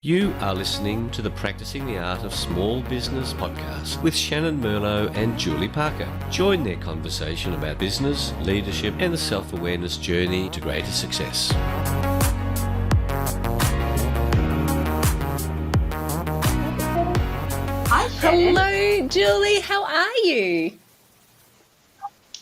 You are listening to the Practicing the Art of Small Business podcast with Shannyn Merlo and Julie Parker. Join their conversation about business, leadership, and the self-awareness journey to greater success. Hi, Shannyn. Hello, Julie. How are you?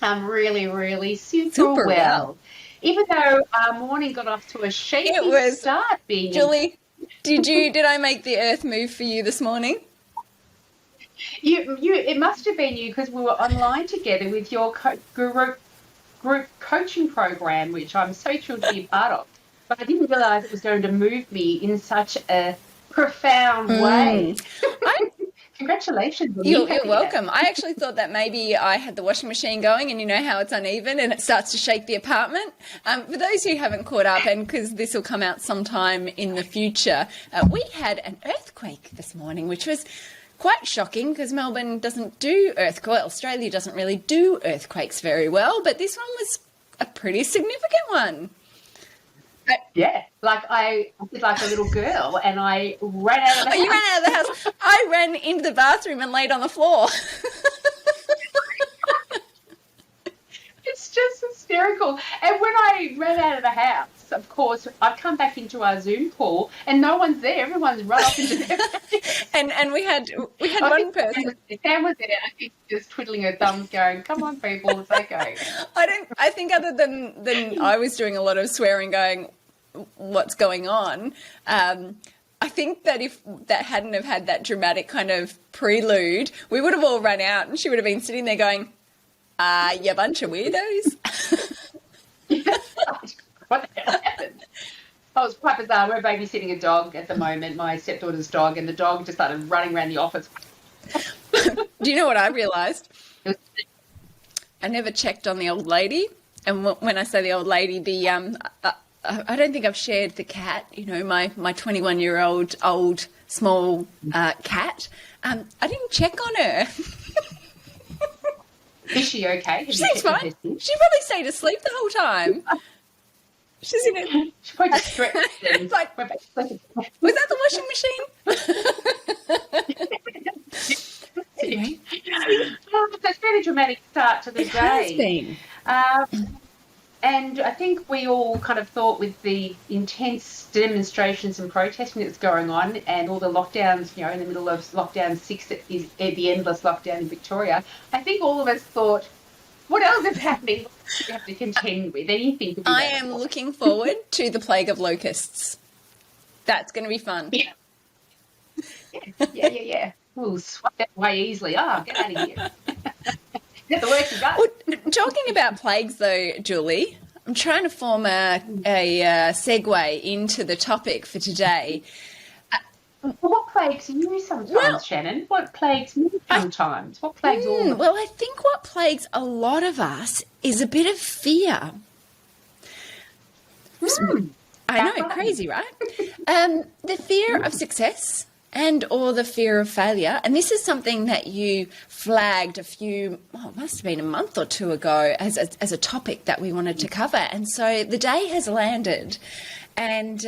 I'm really super well. Even though our morning got off to a shaky start being... Julie, did I make the earth move for you this morning? It must have been you, because we were online together with your group coaching program, which I'm so thrilled to be a part of. But I didn't realise it was going to move me in such a profound way. Congratulations. You're welcome. I actually thought that maybe I had the washing machine going, and you know how it's uneven and it starts to shake the apartment. For those who haven't caught up, and because this will come out sometime in the future, we had an earthquake this morning, which was quite shocking because Melbourne doesn't do earthquakes. Australia doesn't really do earthquakes very well, but this one was a pretty significant one. Yeah, like I did like a little girl, and I ran out of the house. You ran out of the house. I ran into the bathroom and laid on the floor. It's just hysterical. And when I ran out of the house, of course, I've come back into our Zoom call, and no one's there. Everyone's run off into their and we had one person. Sam was there, I think, just twiddling her thumbs, going, "Come on, people, it's okay." I think other than I was doing a lot of swearing, going, "What's going on?" I think that if that hadn't have had that dramatic kind of prelude, we would have all run out, and she would have been sitting there going, "You bunch of weirdos." What the hell happened? Oh, it was quite bizarre. We're babysitting a dog at the moment, my stepdaughter's dog, and the dog just started running around the office. Do you know what I realised? I never checked on the old lady, and when I say the old lady, I don't think I've shared the cat, you know, my 21-year-old old small cat. I didn't check on her. Is she okay? She seems fine. She probably stayed asleep the whole time. She's in it. She probably just stretched. It's like, was that the washing machine? That's a really dramatic start to the day. It has been. And I think we all kind of thought, with the intense demonstrations and protesting that's going on, and all the lockdowns, you know, in the middle of lockdown 6, that is the endless lockdown in Victoria, I think all of us thought, what else is happening? What do we have to contend with? Anything? I am looking forward to the plague of locusts. That's going to be fun. Yeah. We'll swap that way easily. Get out of here. Get the work you got. Well, talking about plagues, though, Julie, I'm trying to form a segue into the topic for today. What plagues you sometimes, Shannyn? What plagues me sometimes? What plagues all of us? Well, I think what plagues a lot of us is a bit of fear. I know, crazy, right? The fear of success and or the fear of failure. And this is something that you flagged it must have been a month or two ago as a topic that we wanted to cover. And so the day has landed. And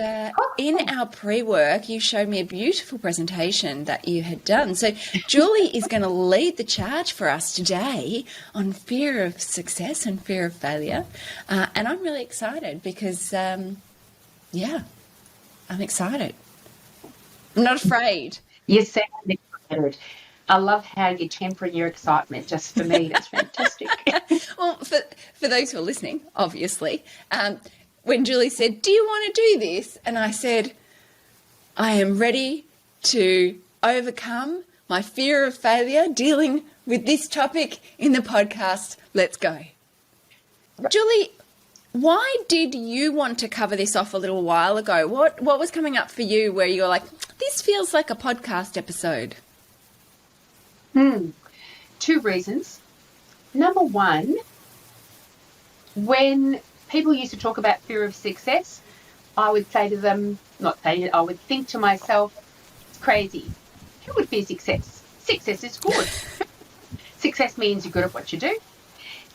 in our pre-work, you showed me a beautiful presentation that you had done. So Julie is going to lead the charge for us today on fear of success and fear of failure. And I'm really excited because, I'm excited. I'm not afraid. You sound excited. I love how you're tempering your excitement. Just for me, that's fantastic. Well, for those who are listening, obviously, when Julie said, "Do you want to do this?" and I said, "I am ready to overcome my fear of failure dealing with this topic in the podcast. Let's go." Julie, why did you want to cover this off a little while ago? What was coming up for you where you were like, this feels like a podcast episode? 2 reasons. Number one, when people used to talk about fear of success, I would say to them, I would think to myself, it's crazy. Who would fear success? Success is good. Success means you're good at what you do,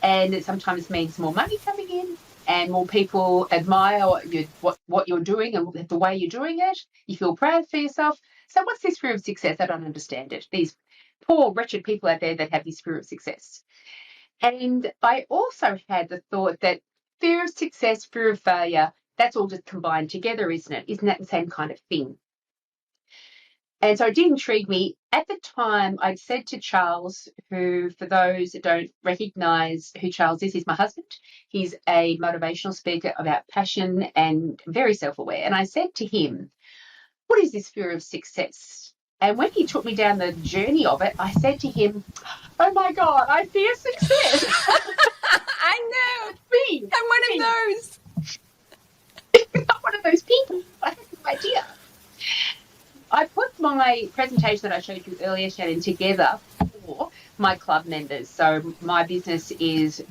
and it sometimes means more money coming in, and more people admire what you're doing and the way you're doing it. You feel proud for yourself. So what's this fear of success? I don't understand it. These poor, wretched people out there that have this fear of success. And I also had the thought that fear of success, fear of failure, that's all just combined together, isn't it? Isn't that the same kind of thing? And so it did intrigue me. At the time, I'd said to Charles, who, for those that don't recognise who Charles is, he's my husband. He's a motivational speaker about passion and very self-aware. And I said to him, what is this fear of success? And when he took me down the journey of it, I said to him, oh my God, I fear success. I know. Me. I'm one of those. I'm not one of those people. I have no idea. I put my presentation that I showed you earlier, Shannyn, together for my club members. So my business is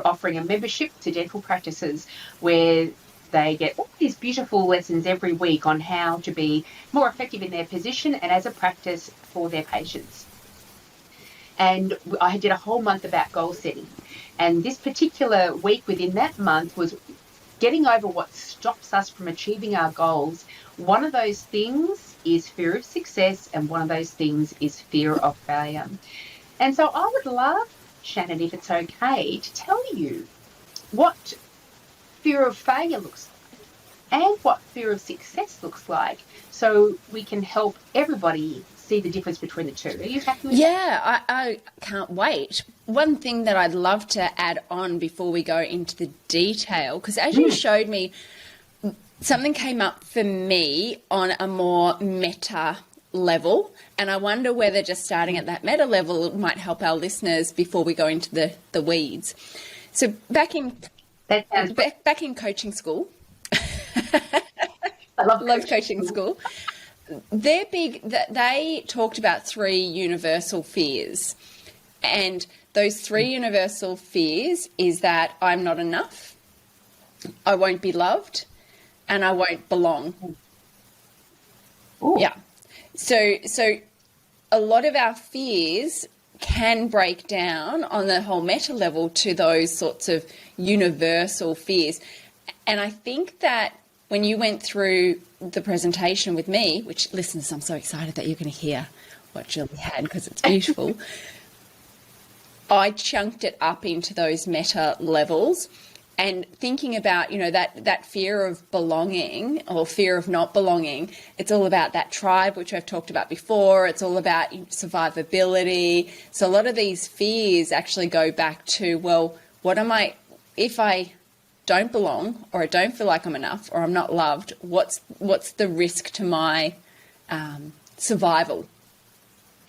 offering a membership to dental practices where they get all these beautiful lessons every week on how to be more effective in their position and as a practice for their patients. And I did a whole month about goal setting. And this particular week within that month was getting over what stops us from achieving our goals. One of those things is fear of success, and one of those things is fear of failure. And so I would love, Shannyn, if it's okay, to tell you what fear of failure looks like and what fear of success looks like, so we can help everybody see the difference between the two. Are you happy with that? Yeah, I can't wait. One thing that I'd love to add on before we go into the detail, because as you showed me, something came up for me on a more meta level, and I wonder whether just starting at that meta level might help our listeners before we go into the weeds. So back in coaching school, I love coaching school. They're big. They talked about 3 universal fears, and those 3 universal fears is that I'm not enough, I won't be loved, and I won't belong. Ooh. Yeah. So a lot of our fears can break down on the whole meta level to those sorts of universal fears. And I think that when you went through the presentation with me, which, listeners, I'm so excited that you're going to hear what Julie had because it's beautiful. I chunked it up into those meta levels and thinking about, that fear of belonging or fear of not belonging. It's all about that tribe, which I've talked about before. It's all about survivability. So a lot of these fears actually go back to, well, what am I, if I don't belong or I don't feel like I'm enough or I'm not loved, what's the risk to my survival?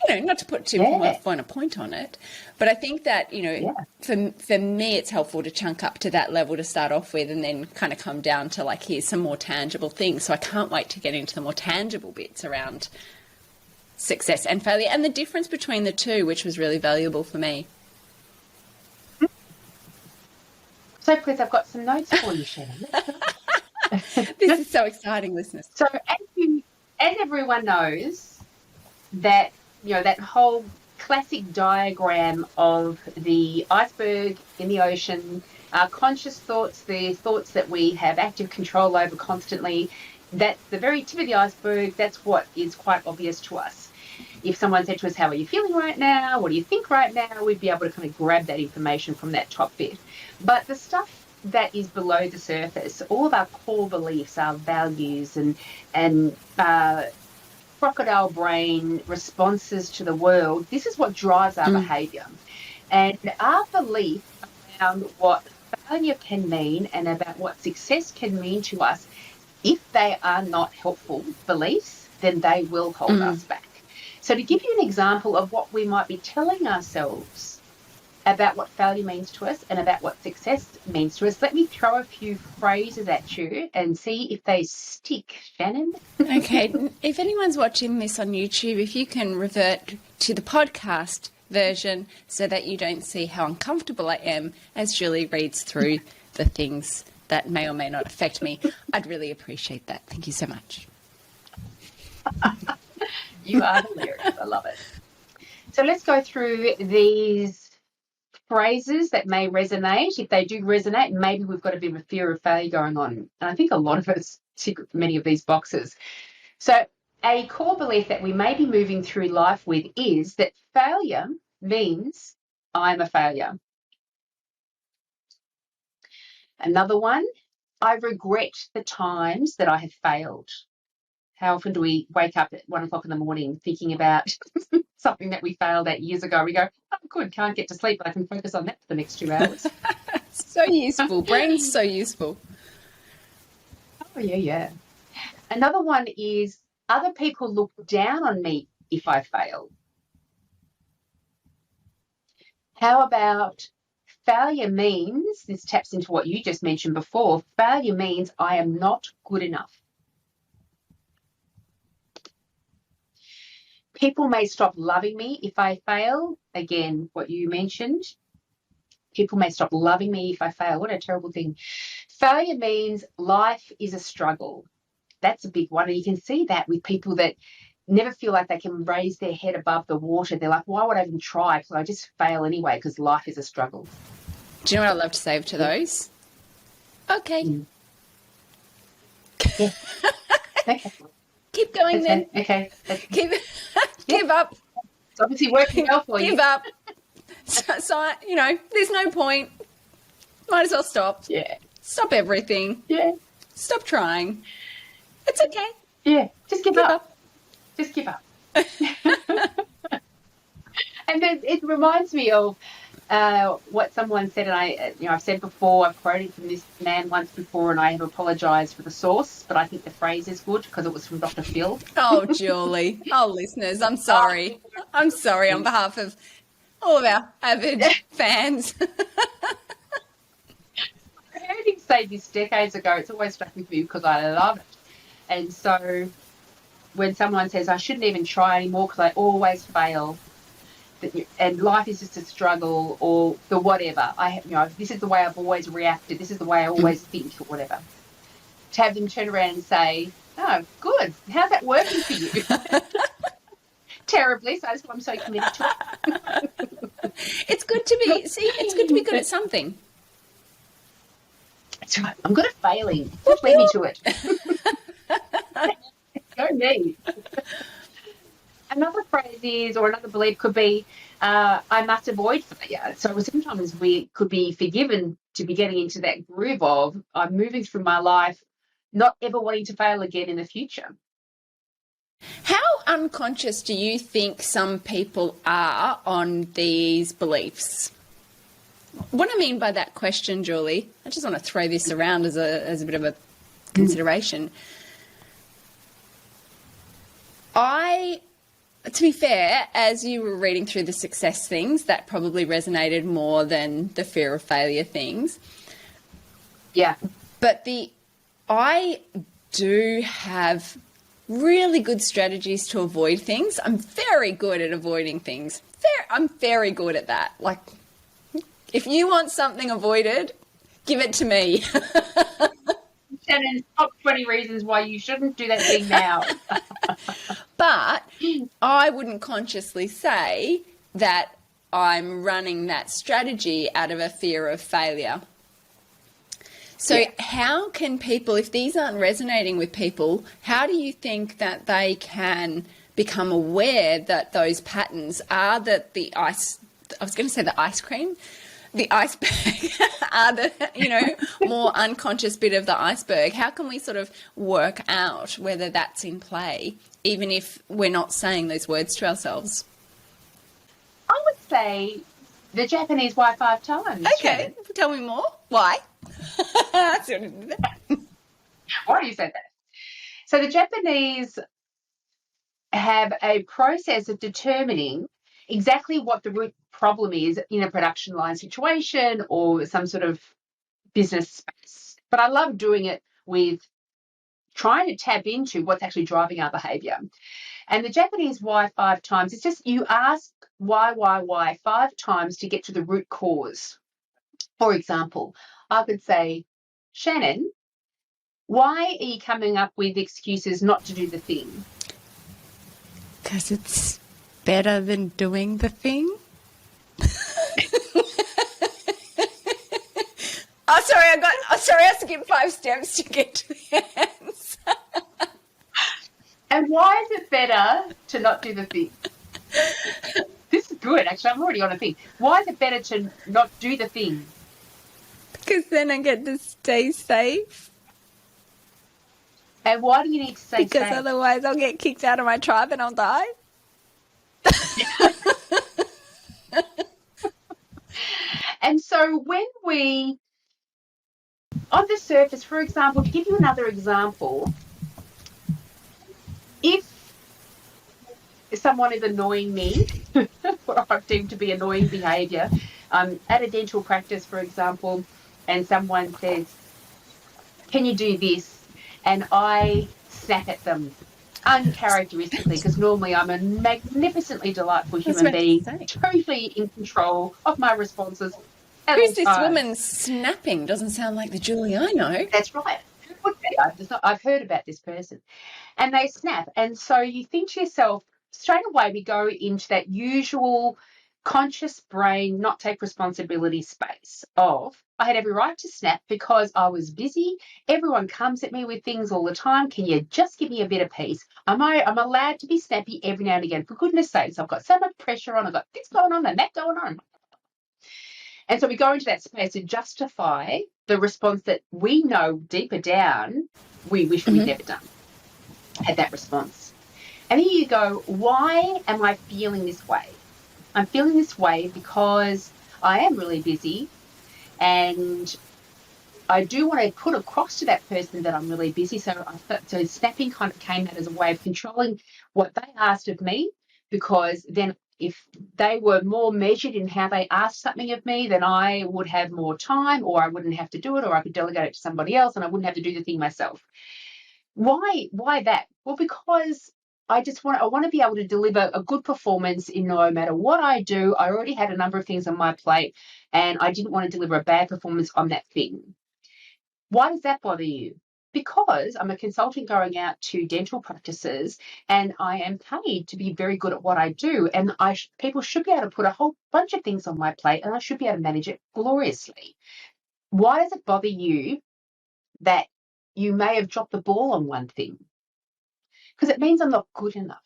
Not to put too fine a point on it, but I think that, for me, it's helpful to chunk up to that level to start off with and then kind of come down to here's some more tangible things. So I can't wait to get into the more tangible bits around success and failure and the difference between the two, which was really valuable for me. So, Chris, I've got some notes for you, Shannyn. This is so exciting, listeners. So, as everyone knows, that that whole classic diagram of the iceberg in the ocean, our conscious thoughts, the thoughts that we have active control over constantly, that's the very tip of the iceberg. That's what is quite obvious to us. If someone said to us, how are you feeling right now? What do you think right now? We'd be able to kind of grab that information from that top bit. But the stuff that is below the surface, all of our core beliefs, our values and crocodile brain responses to the world, this is what drives our behaviour. And our belief around what failure can mean and about what success can mean to us, if they are not helpful beliefs, then they will hold us back. So to give you an example of what we might be telling ourselves about what failure means to us and about what success means to us, let me throw a few phrases at you and see if they stick, Shannyn. Okay, if anyone's watching this on YouTube, if you can revert to the podcast version so that you don't see how uncomfortable I am as Julie reads through the things that may or may not affect me, I'd really appreciate that. Thank you so much. You are hilarious. I love it. So let's go through these phrases that may resonate. If they do resonate, maybe we've got a bit of a fear of failure going on. And I think a lot of us tick many of these boxes. So a core belief that we may be moving through life with is that failure means I'm a failure. Another one, I regret the times that I have failed. How often do we wake up at 1 o'clock in the morning thinking about something that we failed at years ago? We go, oh, good, can't get to sleep, but I can focus on that for the next 2 hours. So useful. Brain's so useful. Oh, yeah. Another one is other people look down on me if I fail. How about failure means, this taps into what you just mentioned before, failure means I am not good enough. People may stop loving me if I fail. Again, what you mentioned. People may stop loving me if I fail. What a terrible thing. Failure means life is a struggle. That's a big one. And you can see that with people that never feel like they can raise their head above the water. They're like, why would I even try? Because I just fail anyway because life is a struggle. Do you know what I love to say to those? Okay. Yeah. Okay. Keep going then. Okay. Give up. It's obviously working well for you. Give up. So, there's no point. Might as well stop. Yeah. Stop everything. Yeah. Stop trying. It's okay. Yeah. Just give up. Just give up. And then it reminds me of what someone said, and I've said before, I've quoted from this man once before, and I have apologised for the source, but I think the phrase is good because it was from Dr. Phil. Oh, Julie. Oh, listeners, I'm sorry. I'm sorry on behalf of all of our avid fans. I heard him say this decades ago. It's always stuck with me because I love it. And so when someone says, I shouldn't even try anymore because I always fail, and life is just a struggle or the whatever, this is the way I've always reacted, this is the way I always think or whatever. To have them turn around and say, oh, good, how's that working for you? Terribly, so that's why I'm so committed to it. It's good to be good at something. That's right. I'm good at failing. Just lead me to it. Go me. Another phrase is, or another belief could be, I must avoid failure. So sometimes we could be forgiven to be getting into that groove of I'm moving through my life, not ever wanting to fail again in the future. How unconscious do you think some people are on these beliefs? What I mean by that question, Julie, I just want to throw this around as a bit of a consideration. To be fair, as you were reading through the success things, that probably resonated more than the fear of failure things. Yeah. But I do have really good strategies to avoid things. I'm very good at avoiding things. I'm very good at that. Like, if you want something avoided, give it to me. Shannyn, top 20 reasons why you shouldn't do that thing now. But I wouldn't consciously say that I'm running that strategy out of a fear of failure. So how can people, if these aren't resonating with people, how do you think that they can become aware that those patterns are the ice cream, the iceberg are the, more unconscious bit of the iceberg? How can we sort of work out whether that's in play, even if we're not saying those words to ourselves? I would say the Japanese why 5 times. Okay, Shannyn. Tell me more. Why? Why do you say that? So the Japanese have a process of determining exactly what the root problem is in a production line situation or some sort of business space. But I love doing it with trying to tap into what's actually driving our behaviour. And the Japanese why 5 times, it's just you ask why 5 times to get to the root cause. For example, I could say, Shannyn, why are you coming up with excuses not to do the thing? Because it's better than doing the thing. skip 5 steps to get to the answer. And why is it better to not do the thing? This is good, actually. I'm already on a thing. Why is it better to not do the thing? Because then I get to stay safe. And why do you need to stay Because safe? otherwise I'll get kicked out of my tribe and I'll die. And so when we, on the surface, for example, to give you another example, if someone is annoying me, what I've deemed to be annoying behaviour, at a dental practice, for example, and someone says, can you do this? And I snap at them uncharacteristically, because normally I'm a magnificently delightful human being, totally in control of my responses at all Who's this times. woman snapping? Doesn't sound like the Julie I know. That's right. Who would be? I've heard about this person. And they snap. And so you think to yourself, straight away we go into that usual conscious brain not take responsibility space of, I had every right to snap because I was busy. Everyone comes at me with things all the time. Can you just give me a bit of peace? I'm allowed to be snappy every now and again. For goodness sakes, I've got so much pressure on. I've got this going on and that going on. And so we go into that space to justify the response that we know deeper down we wish we'd never done, had that response. And then you go, why am I feeling this way? I'm feeling this way because I am really busy and I do want to put across to that person that I'm really busy. So snapping kind of came out as a way of controlling what they asked of me, because then if they were more measured in how they asked something of me, then I would have more time, or I wouldn't have to do it, or I could delegate it to somebody else and I wouldn't have to do the thing myself. Why that? Well, because I want to be able to deliver a good performance in no matter what I do. I already had a number of things on my plate and I didn't want to deliver a bad performance on that thing. Why does that bother you? Because I'm a consultant going out to dental practices and I am paid to be very good at what I do, and people should be able to put a whole bunch of things on my plate and I should be able to manage it gloriously. Why does it bother you that you may have dropped the ball on one thing? Because it means I'm not good enough.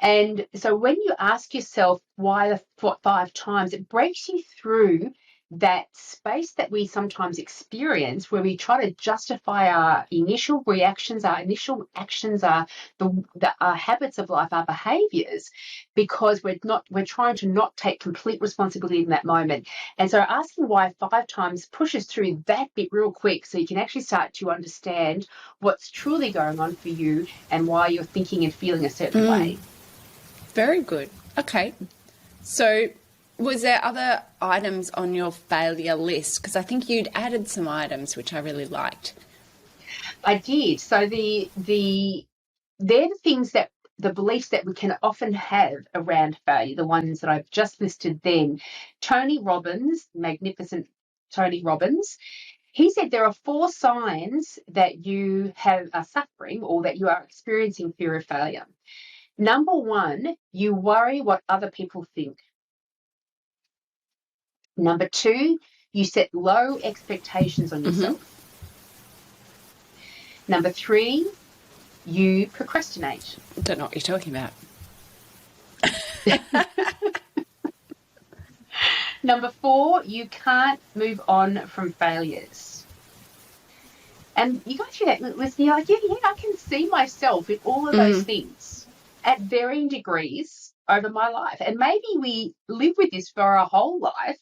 And so when you ask yourself why 5 times, it breaks you through that space that we sometimes experience where we try to justify our initial reactions, our initial actions, our habits of life, our behaviours, because we're trying to not take complete responsibility in that moment. And so asking why 5 times pushes through that bit real quick so you can actually start to understand what's truly going on for you and why you're thinking and feeling a certain way. Very good. Okay. So was there other items on your failure list? Because I think you'd added some items which I really liked. I did. So they're the things that, the beliefs that we can often have around failure, the ones that I've just listed then. Tony Robbins, magnificent Tony Robbins, he said there are 4 signs that you are suffering or that you are experiencing fear of failure. Number 1, you worry what other people think. Number 2, you set low expectations on yourself. Number 3, you procrastinate. I don't know what you're talking about. Number 4, you can't move on from failures. And you go through that list and you're like, yeah, I can see myself in all of those things at varying degrees over my life. And maybe we live with this for our whole life,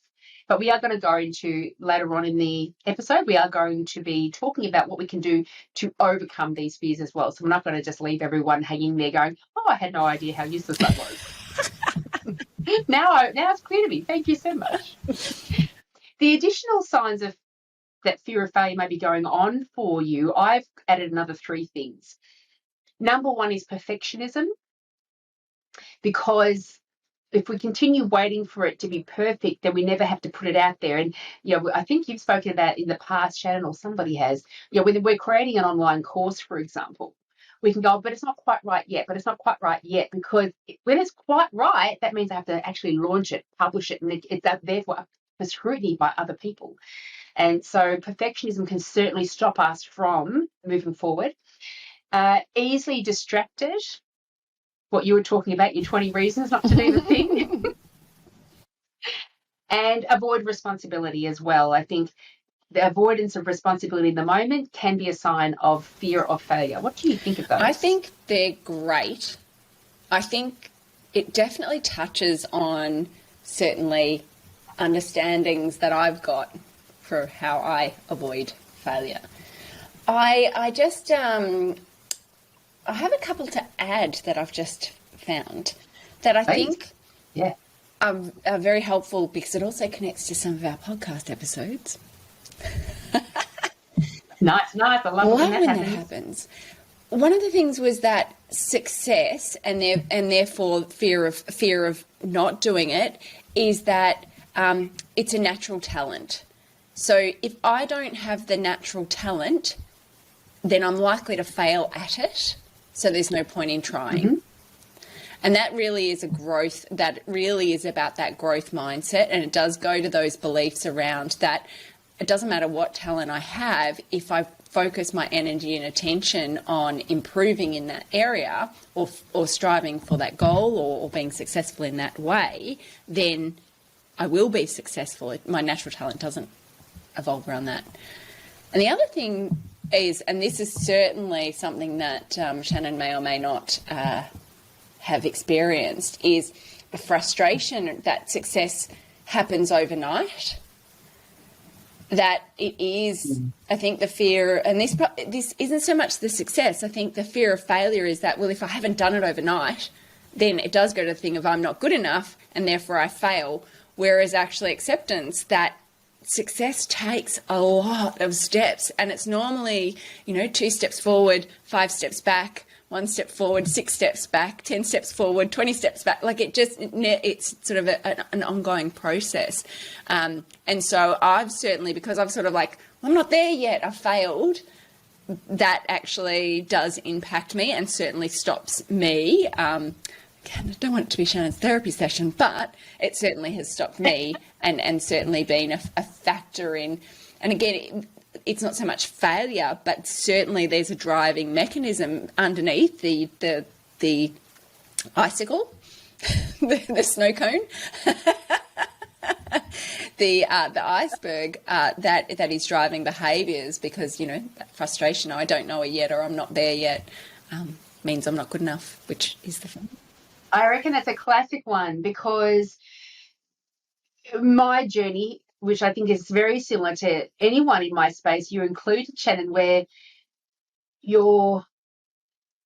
but we are going to go into, later on in the episode, we are going to be talking about what we can do to overcome these fears as well. So we're not going to just leave everyone hanging there going, oh, I had no idea how useless that was. Now it's clear to me. Thank you so much. The additional signs of that fear of failure may be going on for you, I've added another 3 things. Number 1 is perfectionism, because if we continue waiting for it to be perfect, then we never have to put it out there. And I think you've spoken about in the past, Shannyn, or somebody has, when we're creating an online course, for example, we can go, but it's not quite right yet, because when it's quite right, that means I have to actually launch it, publish it, and it's therefore up for scrutiny by other people. And so perfectionism can certainly stop us from moving forward. Easily distracted, what you were talking about, your 20 reasons not to do the thing. And avoid responsibility as well. I think the avoidance of responsibility in the moment can be a sign of fear of failure. What do you think of those? I think they're great. I think it definitely touches on certainly understandings that I've got for how I avoid failure. I just I have a couple to add that I've just found that I think are very helpful because it also connects to some of our podcast episodes. Nice. I love when that happens. One of the things was that success and therefore fear of not doing it is that it's a natural talent. So if I don't have the natural talent, then I'm likely to fail at it. So there's no point in trying. Mm-hmm. And that really is that really is about that growth mindset. And it does go to those beliefs around that it doesn't matter what talent I have, if I focus my energy and attention on improving in that area or striving for that goal or being successful in that way, then I will be successful. My natural talent doesn't evolve around that. And the other thing is, and this is certainly something that Shannyn may or may not have experienced, is the frustration that success happens overnight. That it is, I think the fear, and this isn't so much the success, I think the fear of failure is that, well, if I haven't done it overnight, then it does go to the thing of I'm not good enough and therefore I fail, whereas actually acceptance that success takes a lot of steps, and it's normally, 2 steps forward, 5 steps back, 1 step forward, 6 steps back, 10 steps forward, 20 steps back. Like it's sort of an ongoing process. And so I've certainly, because I've sort of like, I'm not there yet, I've failed, that actually does impact me and certainly stops me. Again, I don't want it to be Shannyn's therapy session, but it certainly has stopped me and certainly been a factor in, and again, it's not so much failure, but certainly there's a driving mechanism underneath the icicle, the snow cone, the iceberg that is driving behaviours because, that frustration, I don't know it yet or I'm not there yet, means I'm not good enough, which is the fun. I reckon that's a classic one because my journey, which I think is very similar to anyone in my space, you included, Shannyn, where your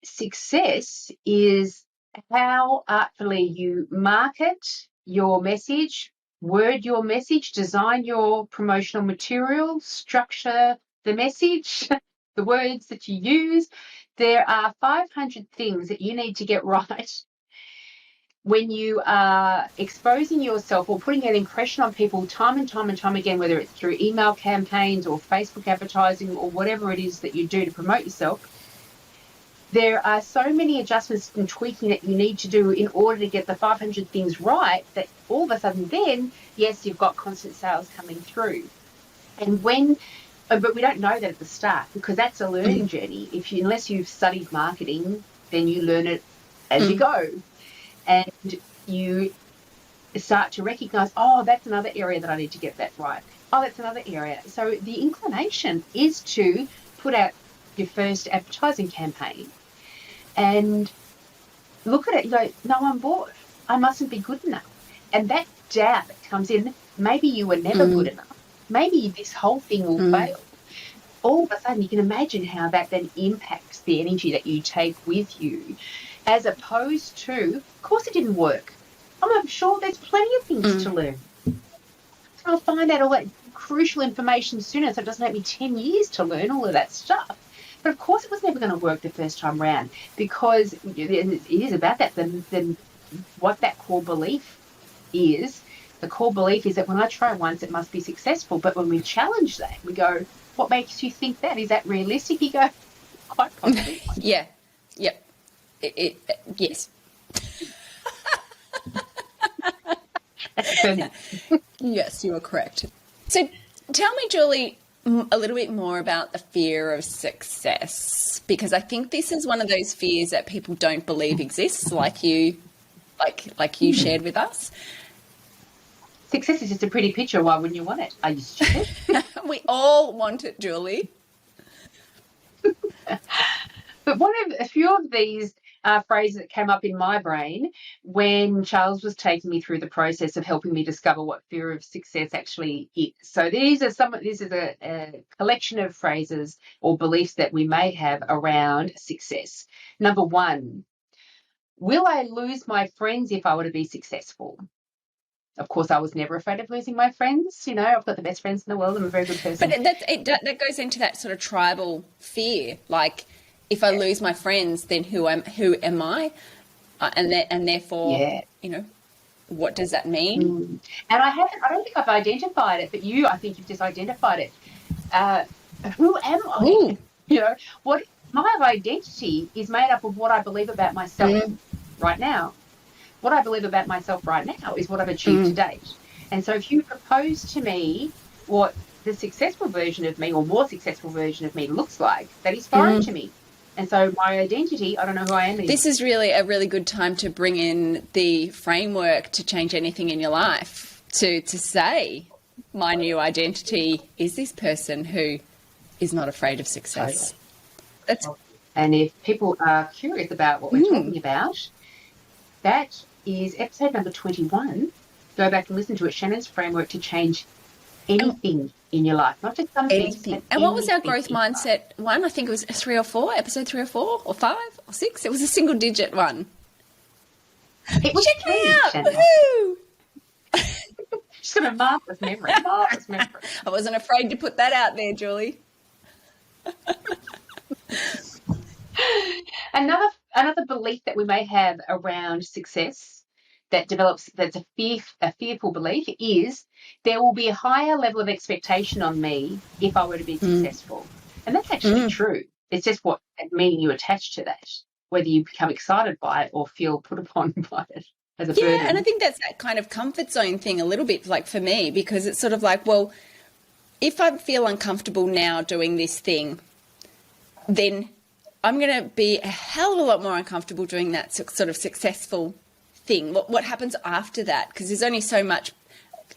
success is how artfully you market your message, word your message, design your promotional material, structure the message, the words that you use. There are 500 things that you need to get right when you are exposing yourself or putting an impression on people time and time again, whether it's through email campaigns or Facebook advertising or whatever it is that you do to promote yourself, there are so many adjustments and tweaking that you need to do in order to get the 500 things right that all of a sudden then, yes, you've got constant sales coming through. And but we don't know that at the start because that's a learning journey. Unless you've studied marketing, then you learn it as you go. And you start to recognise, oh, that's another area that I need to get that right. Oh, that's another area. So the inclination is to put out your first advertising campaign and look at it, you go, no, I'm bored. I mustn't be good enough. And that doubt that comes in, maybe you were never good enough. Maybe this whole thing will fail. All of a sudden, you can imagine how that then impacts the energy that you take with you, as opposed to, of course it didn't work. I'm sure there's plenty of things to learn. I'll find out all that crucial information sooner so it doesn't take me 10 years to learn all of that stuff. But of course it was never going to work the first time round because it is about that, then what that core belief is. The core belief is that when I try once, it must be successful. But when we challenge that, we go, what makes you think that? Is that realistic? You go, quite possibly. Yeah. Yep. Yes. That's Yes, you are correct. So Tell me, Julie, a little bit more about the fear of success, because I think this is one of those fears that people don't believe exists, like you shared with us. Success is just a pretty picture. Why wouldn't you want it? Are you stupid? We all want it, Julie. But a few of these phrases that came up in my brain when Charles was taking me through the process of helping me discover what fear of success actually is. So this is a collection of phrases or beliefs that we may have around success. Number one, will I lose my friends if I were to be successful? Of course, I was never afraid of losing my friends. You know, I've got the best friends in the world. I'm a very good person. But that goes into that sort of tribal fear. Like, if I lose my friends, then who am I? And therefore, you know, what does that mean? And I don't think I've identified it, but I think you've just identified it. Who am I? Ooh. You know, what my identity is made up of what I believe about myself right now. What I believe about myself right now is what I've achieved to date. And so if you propose to me what the successful version of me or more successful version of me looks like, that is foreign to me. And so my identity, I don't know who I am anymore. This is really a really good time to bring in the framework to change anything in your life, to say my new identity is this person who is not afraid of success. And if people are curious about what we're talking about, that is episode number 21. Go back and listen to it. Shannon's framework to change anything in your life, not just some things. Anything. And what was our growth mindset one? I think it was 3 or 4, episode 3 or 4 or 5 or 6. It was a single digit one. It was Check me out. Shannon. Woohoo! She's got a marvellous memory. Marvellous memory. I wasn't afraid to put that out there, Julie. Another belief that we may have around success that's a fearful belief is there will be a higher level of expectation on me if I were to be successful. And that's actually true. It's just what meaning you attach to that, whether you become excited by it or feel put upon by it as a burden. Yeah, and I think that's that kind of comfort zone thing a little bit, like for me, because it's sort of like, well, if I feel uncomfortable now doing this thing, then I'm going to be a hell of a lot more uncomfortable doing that sort of successful thing. What happens after that? Because there's only so much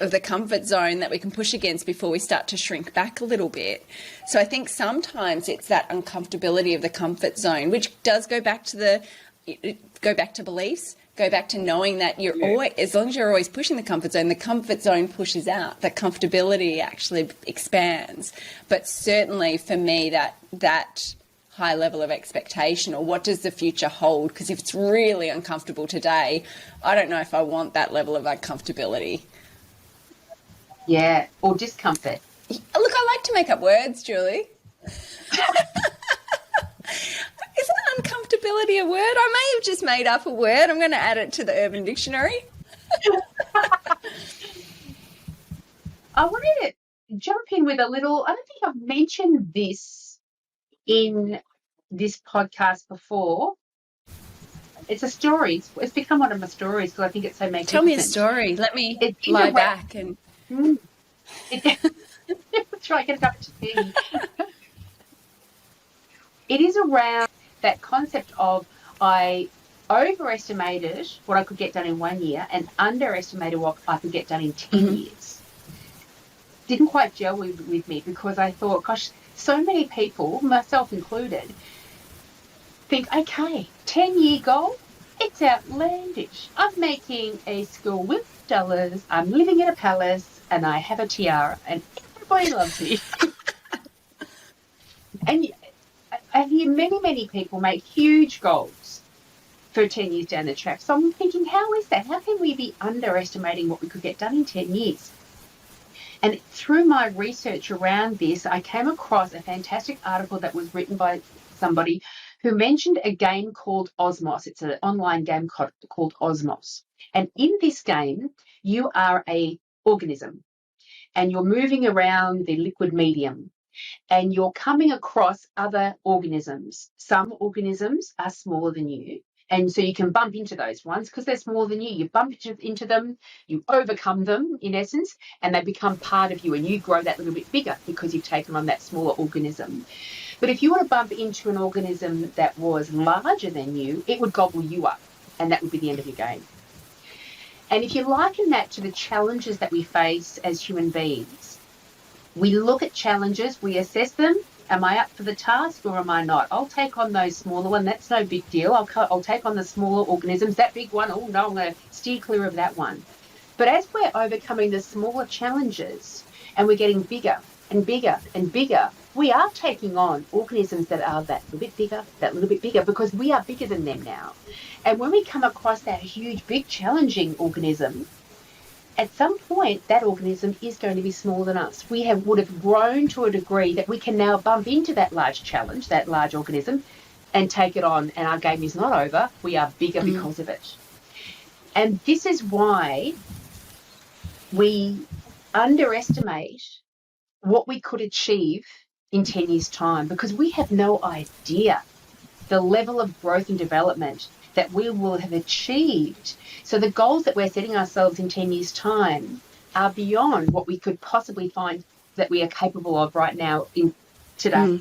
of the comfort zone that we can push against before we start to shrink back a little bit. So I think sometimes it's that uncomfortability of the comfort zone, which does go back to beliefs, go back to knowing that you're always, as long as you're always pushing the comfort zone pushes out. The comfortability actually expands. But certainly for me, that high level of expectation, or what does the future hold? Because if it's really uncomfortable today, I don't know if I want that level of uncomfortability. Yeah, or discomfort. Look, I like to make up words, Julie. Isn't uncomfortability a word? I may have just made up a word. I'm going to add it to the Urban Dictionary. I wanted to jump in with a little, I don't think I've mentioned this in this podcast before. It's a story. It's become one of my stories because I think it's so magnificent. Tell me a story. Let me lie back and... That's right, get a cup of tea. It is around that concept of I overestimated what I could get done in 1 year and underestimated what I could get done in 10 years. Didn't quite gel with me because I thought, gosh, so many people, myself included, think, okay, 10-year goal, it's outlandish. I'm making a school with dollars, I'm living in a palace, and I have a tiara, and everybody loves me. And I hear many, many people make huge goals for 10 years down the track. So I'm thinking, how is that? How can we be underestimating what we could get done in 10 years? And through my research around this, I came across a fantastic article that was written by somebody who mentioned a game called Osmos. It's an online game called Osmos. And in this game, you are an organism and you're moving around the liquid medium and you're coming across other organisms. Some organisms are smaller than you And so you can bump into those ones because they're smaller than you. You bump into them, you overcome them in essence, and they become part of you, and you grow that little bit bigger because you've taken on that smaller organism. But if you were to bump into an organism that was larger than you, it would gobble you up, and that would be the end of your game. And if you liken that to the challenges that we face as human beings, we look at challenges, we assess them. Am I up for the task or am I not? I'll take on those smaller ones. That's no big deal. I'll take on the smaller organisms. That big one, oh no, I'm going to steer clear of that one. But as we're overcoming the smaller challenges and we're getting bigger and bigger and bigger, we are taking on organisms that are that little bit bigger, because we are bigger than them now. And when we come across that huge, big, challenging organism, at some point, that organism is going to be smaller than us. We would have grown to a degree that we can now bump into that large challenge, that large organism, and take it on. And our game is not over. We are bigger because of it. And this is why we underestimate what we could achieve in 10 years' time, because we have no idea the level of growth and development that we will have achieved. So the goals that we're setting ourselves in 10 years' time are beyond what we could possibly find that we are capable of right now in today.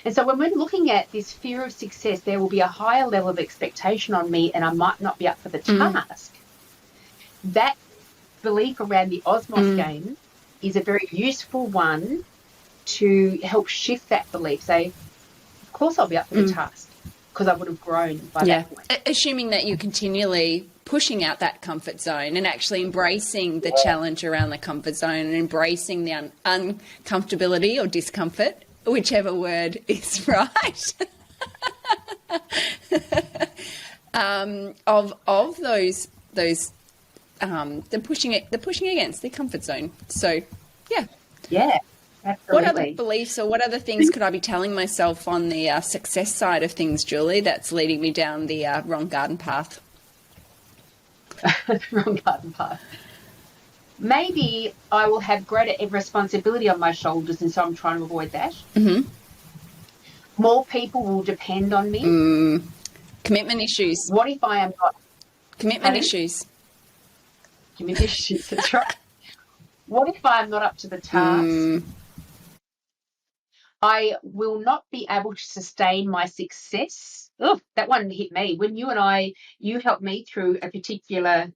And so when we're looking at this fear of success, there will be a higher level of expectation on me and I might not be up for the task. That belief around the osmos game is a very useful one to help shift that belief. Say, of course I'll be up for the task, because I would have grown by that point. Assuming that you're continually pushing out that comfort zone and actually embracing the challenge around the comfort zone and embracing the uncomfortability or discomfort, whichever word is right, of those the pushing against the comfort zone. So, yeah. Absolutely. What other beliefs or what other things could I be telling myself on the success side of things, Julie, that's leading me down the wrong garden path? Wrong garden path. Maybe I will have greater responsibility on my shoulders, and so I'm trying to avoid that. More people will depend on me. Commitment issues. What if I am not? Commitment issues. Commitment issues, that's right. What if I'm not up to the task? I will not be able to sustain my success. Oh, that one hit me. When you helped me through a particular,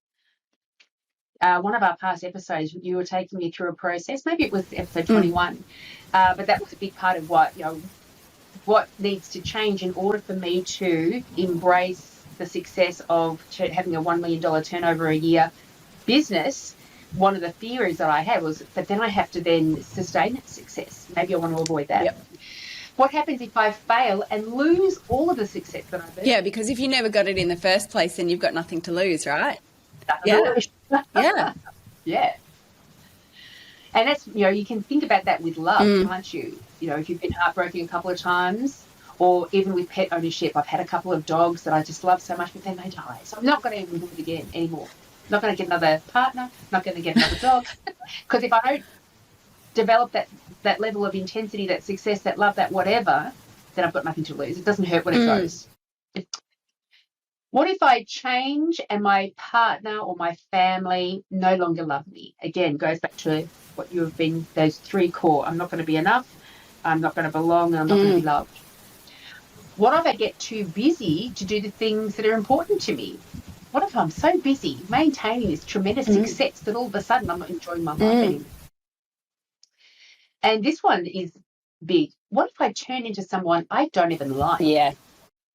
one of our past episodes, you were taking me through a process. Maybe it was episode 21, but that was a big part of what needs to change in order for me to embrace the success of having a $1 million turnover a year business. One of the theories that I had was, but then I have to then sustain that success. Maybe I want to avoid that. What happens if I fail and lose all of the success that I've earned? Yeah, because if you never got it in the first place, then you've got nothing to lose, right? Yeah. And that's, you can think about that with love, can't you? If you've been heartbroken a couple of times, or even with pet ownership. I've had a couple of dogs that I just love so much, but then they die. So I'm not going to even do it again anymore. I'm not going to get another partner, not going to get another dog. Because if I don't develop that level of intensity, that success, that love, that whatever, then I've got nothing to lose. It doesn't hurt when it goes. What if I change and my partner or my family no longer love me? Again, goes back to what you have been, those three core. I'm not going to be enough, I'm not going to belong, and I'm not going to be loved. What if I get too busy to do the things that are important to me? What if I'm so busy maintaining this tremendous success that all of a sudden I'm not enjoying my life anymore? And this one is big. What if I turn into someone I don't even like? Yeah.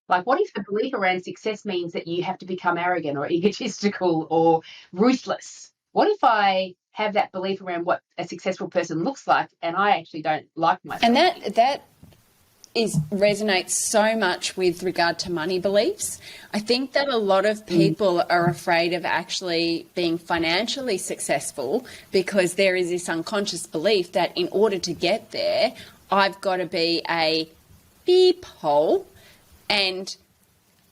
Like, what if the belief around success means that you have to become arrogant or egotistical or ruthless? What if I have that belief around what a successful person looks like and I actually don't like myself? And that resonates so much with regard to money beliefs. I think that a lot of people are afraid of actually being financially successful because there is this unconscious belief that in order to get there, I've got to be a beep hole, and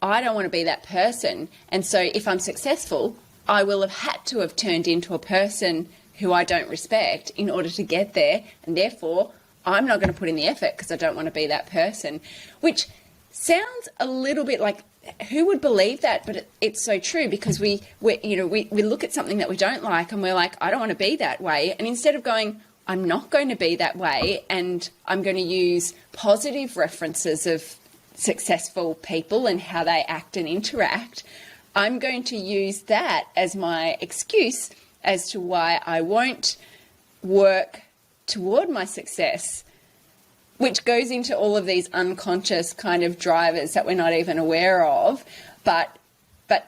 I don't want to be that person. And so if I'm successful, I will have had to have turned into a person who I don't respect in order to get there, and therefore I'm not going to put in the effort because I don't want to be that person, which sounds a little bit like who would believe that? But it's so true, because we look at something that we don't like and we're like, I don't want to be that way. And instead of going, I'm not going to be that way, and I'm going to use positive references of successful people and how they act and interact, I'm going to use that as my excuse as to why I won't work toward my success, which goes into all of these unconscious kind of drivers that we're not even aware of. But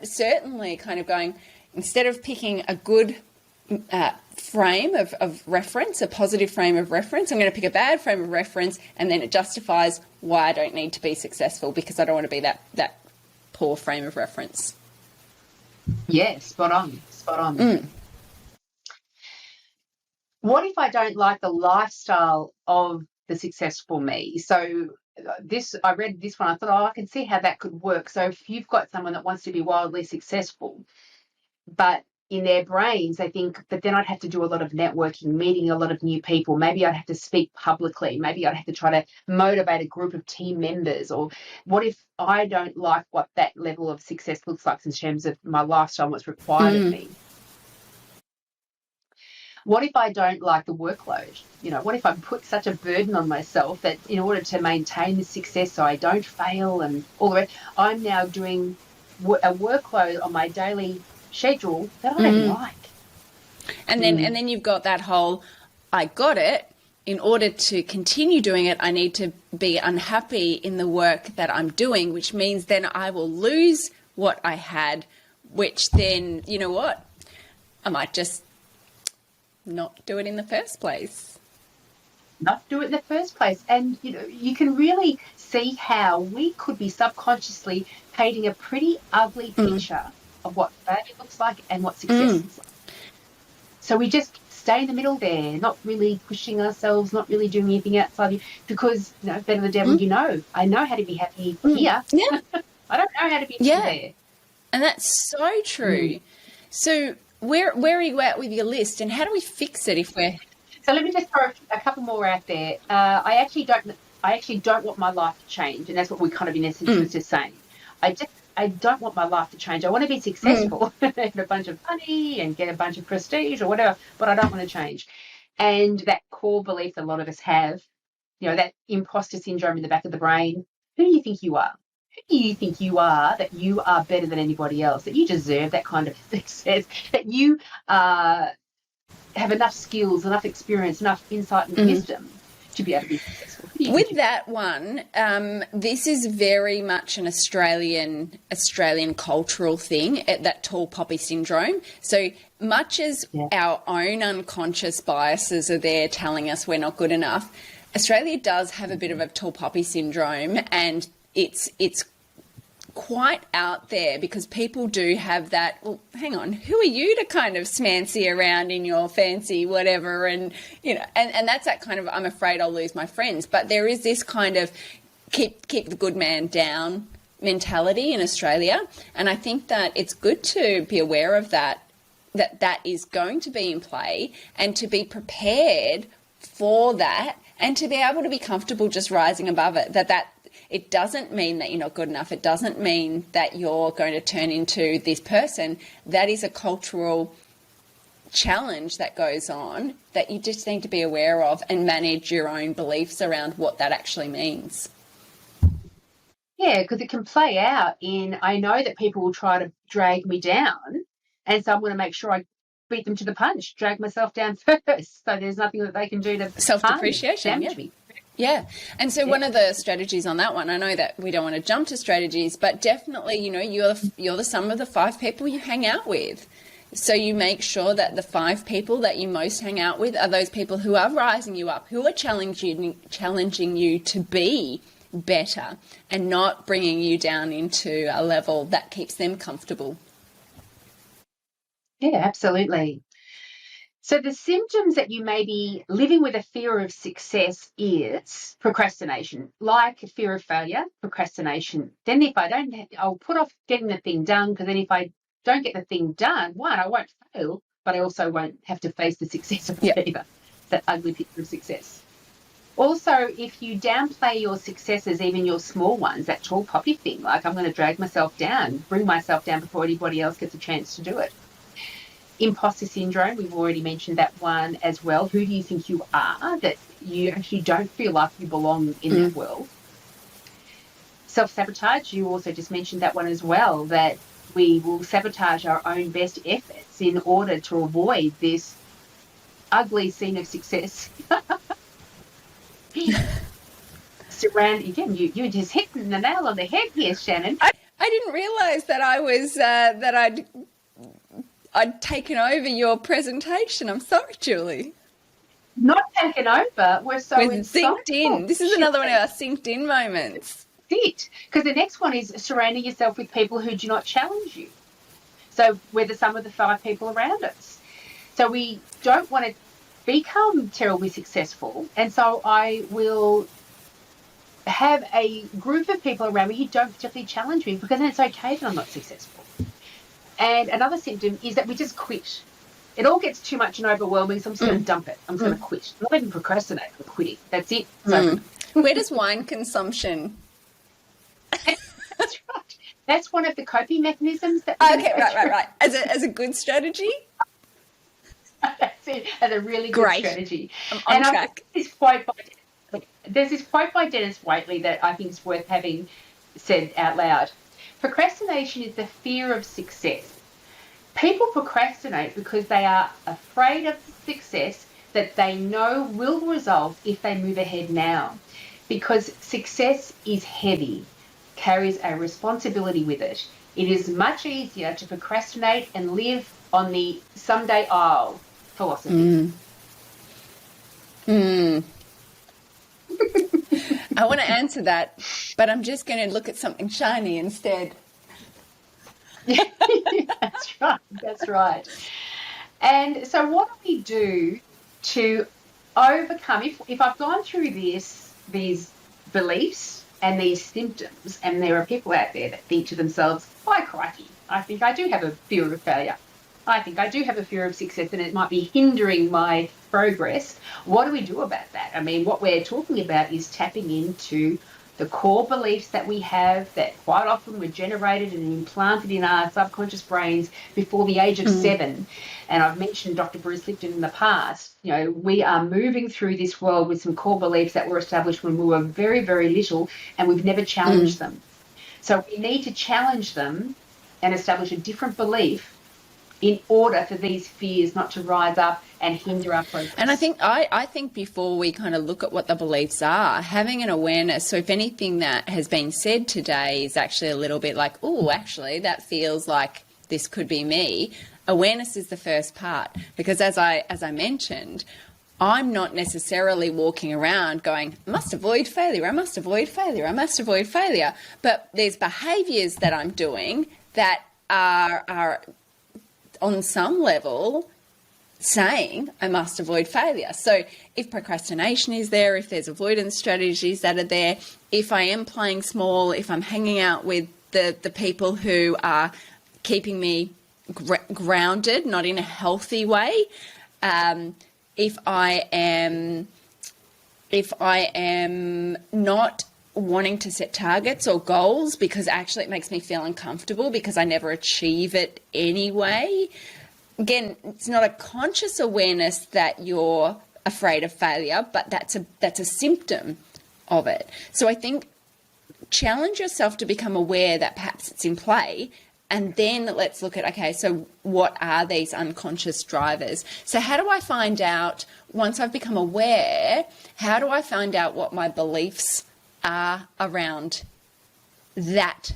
certainly kind of going, instead of picking a good frame of reference, a positive frame of reference, I'm going to pick a bad frame of reference, and then it justifies why I don't need to be successful, because I don't want to be that poor frame of reference. Yeah, spot on. What if I don't like the lifestyle of the successful me? So I read this one, I thought, I can see how that could work. So if you've got someone that wants to be wildly successful, but in their brains they think, but then I'd have to do a lot of networking, meeting a lot of new people. Maybe I'd have to speak publicly. Maybe I'd have to try to motivate a group of team members. Or what if I don't like what that level of success looks like in terms of my lifestyle and what's required of me? What if I don't like the workload? What if I put such a burden on myself that in order to maintain the success so I don't fail and all the rest, I'm now doing a workload on my daily schedule that I don't like. And then you've got that whole, I got it. In order to continue doing it, I need to be unhappy in the work that I'm doing, which means then I will lose what I had, which then, you know what? I might just not do it in the first place. And, you can really see how we could be subconsciously painting a pretty ugly picture of what failure looks like and what success looks like. So we just stay in the middle there, not really pushing ourselves, not really doing anything outside, because, better the devil I know how to be happy here. Yeah. I don't know how to be happy there. And that's so true. So where are you at with your list, and how do we fix it if we're... So let me just throw a couple more out there. I actually don't want my life to change, and that's what we kind of in essence was just saying. I don't want my life to change. I want to be successful, get a bunch of money and get a bunch of prestige or whatever, but I don't want to change. And that core belief that a lot of us have, that imposter syndrome in the back of the brain. Who do you think you are? Who do you think you are, that you are better than anybody else, that you deserve that kind of success, that you have enough skills, enough experience, enough insight and wisdom to be able to be successful? With that one, this is very much an Australian cultural thing, that tall poppy syndrome. So much as our own unconscious biases are there telling us we're not good enough, Australia does have a bit of a tall poppy syndrome, and it's quite out there, because people do have that, well, hang on, who are you to kind of smancy around in your fancy whatever, and and that's that kind of, I'm afraid I'll lose my friends. But there is this kind of keep the good man down mentality in Australia, and I think that it's good to be aware of that is going to be in play, and to be prepared for that, and to be able to be comfortable just rising above it, that it doesn't mean that you're not good enough. It doesn't mean that you're going to turn into this person. That is a cultural challenge that goes on that you just need to be aware of and manage your own beliefs around what that actually means. Yeah, because it can play out in, I know that people will try to drag me down, and so I'm going to make sure I beat them to the punch, drag myself down first, so there's nothing that they can do to self-depreciation, damage me. Yeah. And so one of the strategies on that one, I know that we don't want to jump to strategies, but definitely, you're the sum of the 5 people you hang out with. So you make sure that the 5 people that you most hang out with are those people who are rising you up, who are challenging you to be better, and not bringing you down into a level that keeps them comfortable. Yeah, absolutely. So the symptoms that you may be living with a fear of success is procrastination, like fear of failure, procrastination. Then if I don't, I'll put off getting the thing done, because then if I don't get the thing done, one, I won't fail, but I also won't have to face the success of it either. That ugly picture of success. Also, if you downplay your successes, even your small ones, that tall poppy thing, like I'm going to drag myself down, bring myself down before anybody else gets a chance to do it. Imposter syndrome, we've already mentioned that one as well. Who do you think you are that you actually don't feel like you belong in that world? Self-sabotage, you also just mentioned that one as well, that we will sabotage our own best efforts in order to avoid this ugly scene of success. Again, you're just hitting the nail on the head here, Shannyn. I didn't realise that I was that I'd taken over your presentation. I'm sorry, Julie. Not taken over. We're so synced in. This is another one of our synced in moments. Because the next one is surrounding yourself with people who do not challenge you. So we're the sum of the 5 people around us. So we don't want to become terribly successful. And so I will have a group of people around me who don't particularly challenge me, because then it's okay that I'm not successful. And another symptom is that we just quit. It all gets too much and overwhelming, so I'm just going to dump it. I'm just going to quit. I'm not even procrastinate, I'm quitting. That's it. So, where does wine consumption... That's right. That's one of the coping mechanisms. Okay, right. As a good strategy? That's it. As a really good strategy. I'm on track. There's this quote by Dennis Waitley that I think is worth having said out loud. Procrastination is the fear of success. People procrastinate because they are afraid of the success that they know will result if they move ahead now. Because success is heavy, carries a responsibility with it. It is much easier to procrastinate and live on the someday I'll philosophy. I want to answer that, but I'm just going to look at something shiny instead. That's right. And so what do we do to overcome, if I've gone through these beliefs and these symptoms, and there are people out there that think to themselves, by crikey, I think I do have a fear of failure. I think I do have a fear of success, and it might be hindering my progress. What do we do about that? I mean, what we're talking about is tapping into the core beliefs that we have that quite often were generated and implanted in our subconscious brains before the age of 7. And I've mentioned Dr. Bruce Lipton in the past. You know, we are moving through this world with some core beliefs that were established when we were very, very little, and we've never challenged them. So we need to challenge them and establish a different belief in order for these fears not to rise up and hinder our progress. And I think before we kind of look at what the beliefs are, having an awareness, so if anything that has been said today is actually a little bit like, oh, actually, that feels like this could be me, awareness is the first part. Because as I mentioned, I'm not necessarily walking around going, I must avoid failure, I must avoid failure, I must avoid failure. But there's behaviours that I'm doing that are on some level saying I must avoid failure. So if procrastination is there, if there's avoidance strategies that are there, if I am playing small, if I'm hanging out with the people who are keeping me grounded, not in a healthy way, if I am not wanting to set targets or goals because actually it makes me feel uncomfortable because I never achieve it anyway. Again, it's not a conscious awareness that you're afraid of failure, but that's a symptom of it. So I think challenge yourself to become aware that perhaps it's in play, and then let's look at, okay, so what are these unconscious drivers? So how do I find out, once I've become aware, how do I find out what my beliefs are around that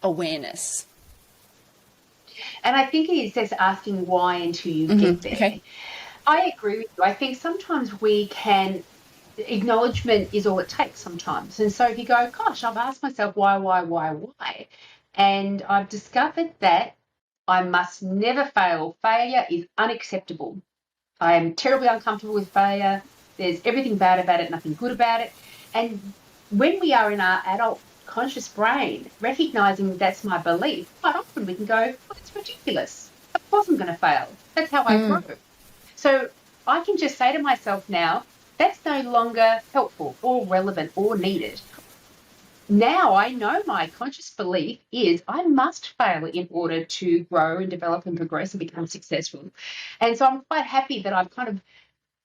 awareness? And I think it's just asking why until you get there. Okay. I agree with you. I think sometimes acknowledgement is all it takes sometimes. And so if you go, gosh, I've asked myself why, and I've discovered that I must never fail. Failure is unacceptable. I am terribly uncomfortable with failure. There's everything bad about it, nothing good about it. And when we are in our adult conscious brain, recognising that's my belief, quite often we can go, oh, it's ridiculous. Of course I'm going to fail. That's how I grow. So I can just say to myself now, that's no longer helpful or relevant or needed. Now I know my conscious belief is I must fail in order to grow and develop and progress and become successful. And so I'm quite happy that I've kind of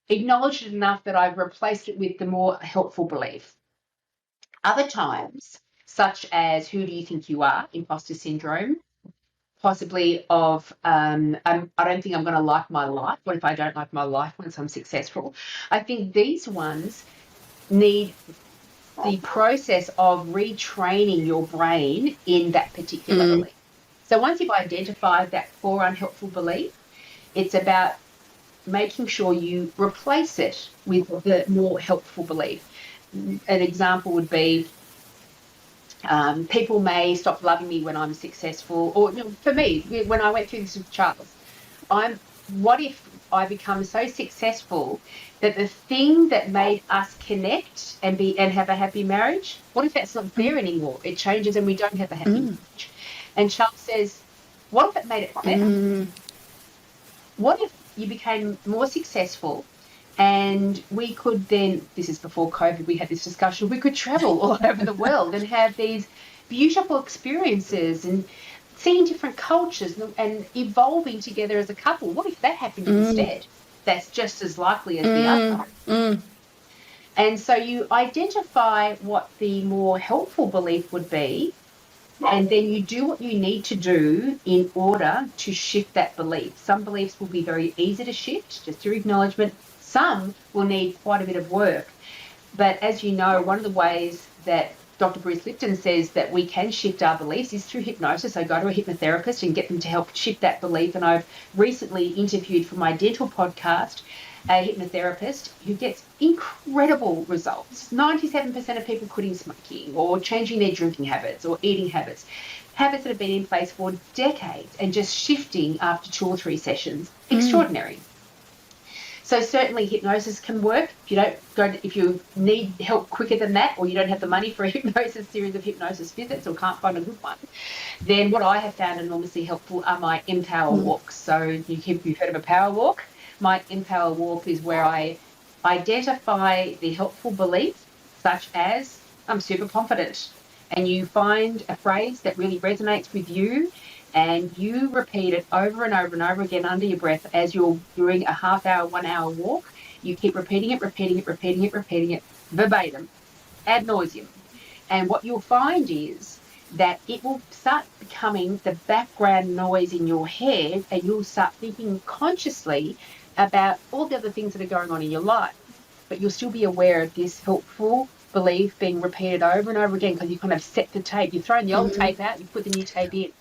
acknowledged it enough that I've replaced it with the more helpful belief. Other times, such as who do you think you are, imposter syndrome, possibly of I don't think I'm going to like my life. What if I don't like my life once I'm successful? I think these ones need the process of retraining your brain in that particular belief. So once you've identified that core unhelpful belief, it's about making sure you replace it with the more helpful belief. An example would be people may stop loving me when I'm successful, or for me, when I went through this with Charles, what if I become so successful that the thing that made us connect and have a happy marriage, what if that's not there anymore? It changes and we don't have a happy marriage. And Charles says, what if it made it better? What if you became more successful and we could then, this is before COVID, we had this discussion, we could travel all over the world and have these beautiful experiences and seeing different cultures and evolving together as a couple. What if that happened instead? That's just as likely as the other. And so you identify what the more helpful belief would be, and then you do what you need to do in order to shift that belief. Some beliefs will be very easy to shift, just your acknowledgement. Some will need quite a bit of work. But as you know, one of the ways that Dr. Bruce Lipton says that we can shift our beliefs is through hypnosis. I go to a hypnotherapist and get them to help shift that belief. And I've recently interviewed for my dental podcast a hypnotherapist who gets incredible results. 97% of people quitting smoking or changing their drinking habits or eating habits that have been in place for decades and just shifting after 2 or 3 sessions. Extraordinary. So certainly hypnosis can work. If you need help quicker than that, or you don't have the money for a hypnosis series of hypnosis visits or can't find a good one, then what I have found enormously helpful are my Empower walks. So you've heard of a power walk. My Empower walk is where I identify the helpful beliefs, such as I'm super confident, and you find a phrase that really resonates with you, and you repeat it over and over and over again under your breath as you're doing a half-hour, 1 hour walk. You keep repeating it verbatim, ad nauseum. And what you'll find is that it will start becoming the background noise in your head, and you'll start thinking consciously about all the other things that are going on in your life. But you'll still be aware of this helpful belief being repeated over and over again, because you kind of set the tape. You've thrown the old tape out, you put the new tape in.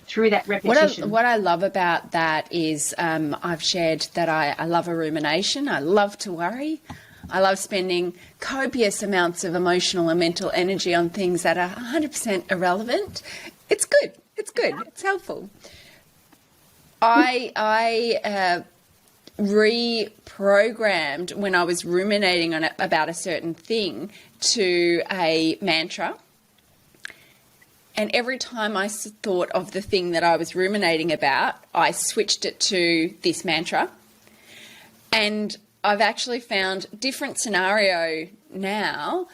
Through that repetition. What I love about that is I've shared that I love a rumination. I love to worry. I love spending copious amounts of emotional and mental energy on things that are 100% irrelevant. It's good. It's good. It's helpful. I reprogrammed when I was ruminating on about a certain thing to a mantra. And every time I thought of the thing that I was ruminating about, I switched it to this mantra. And I've actually found different scenario now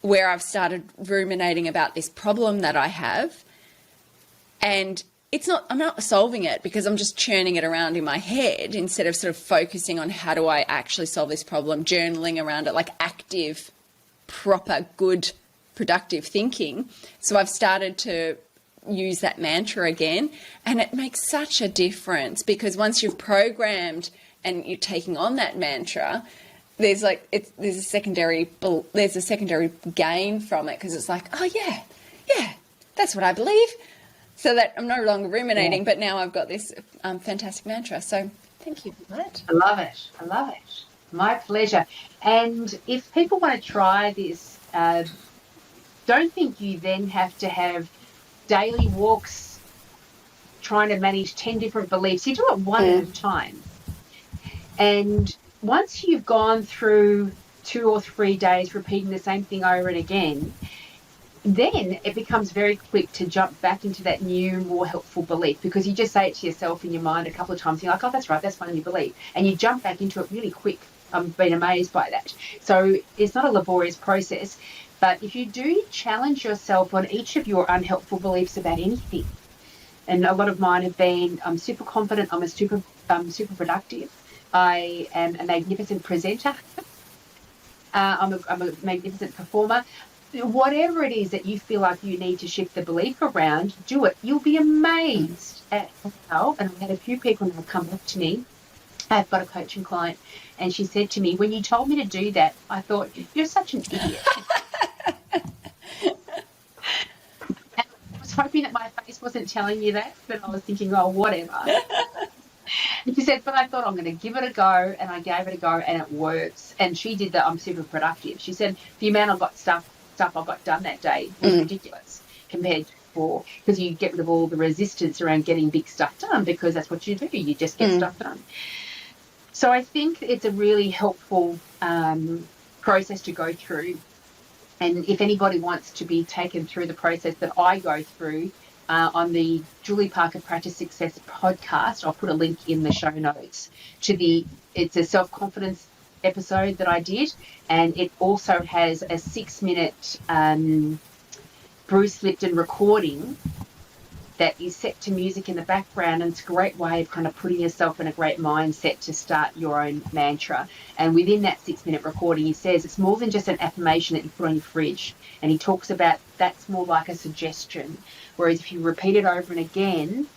where I've started ruminating about this problem that I have. And I'm not solving it, because I'm just churning it around in my head instead of sort of focusing on how do I actually solve this problem, journaling around it, like active, proper, good, productive thinking. So I've started to use that mantra again, and it makes such a difference, because once you've programmed and you're taking on that mantra, there's a secondary gain from it, because it's like, oh yeah, that's what I believe. So that I'm no longer ruminating, but now I've got this fantastic mantra. So thank you for that. I love it. My pleasure. And if people want to try this, don't think you then have to have daily walks trying to manage 10 different beliefs. You do it one at a time. And once you've gone through 2 or 3 days repeating the same thing over and again, then it becomes very quick to jump back into that new, more helpful belief, because you just say it to yourself in your mind a couple of times. You're like, oh, that's right, that's my new belief. And you jump back into it really quick. I've been amazed by that. So it's not a laborious process, but if you do challenge yourself on each of your unhelpful beliefs about anything, and a lot of mine have been, I'm super confident, I'm super productive, I am a magnificent presenter, I'm a magnificent performer. Whatever it is that you feel like you need to shift the belief around, do it. You'll be amazed at how, and I've had a few people now come back to me. I've got a coaching client, and she said to me, when you told me to do that, I thought, you're such an idiot. I was hoping that my face wasn't telling you that, but I was thinking, oh, whatever. And she said, but I thought I'm going to give it a go, and I gave it a go, and it works. And she did that. I'm super productive. She said the amount I got stuff I got done that day was ridiculous compared to before, because you get rid of all the resistance around getting big stuff done, because that's what you do. You just get stuff done. So I think it's a really helpful process to go through. And if anybody wants to be taken through the process that I go through on the Julie Parker Practice Success podcast, I'll put a link in the show notes to it's a self-confidence episode that I did. And it also has a 6-minute Bruce Lipton recording that is set to music in the background, and it's a great way of kind of putting yourself in a great mindset to start your own mantra. And within that 6-minute recording, he says it's more than just an affirmation that you put on your fridge. And he talks about that's more like a suggestion. Whereas if you repeat it over and again,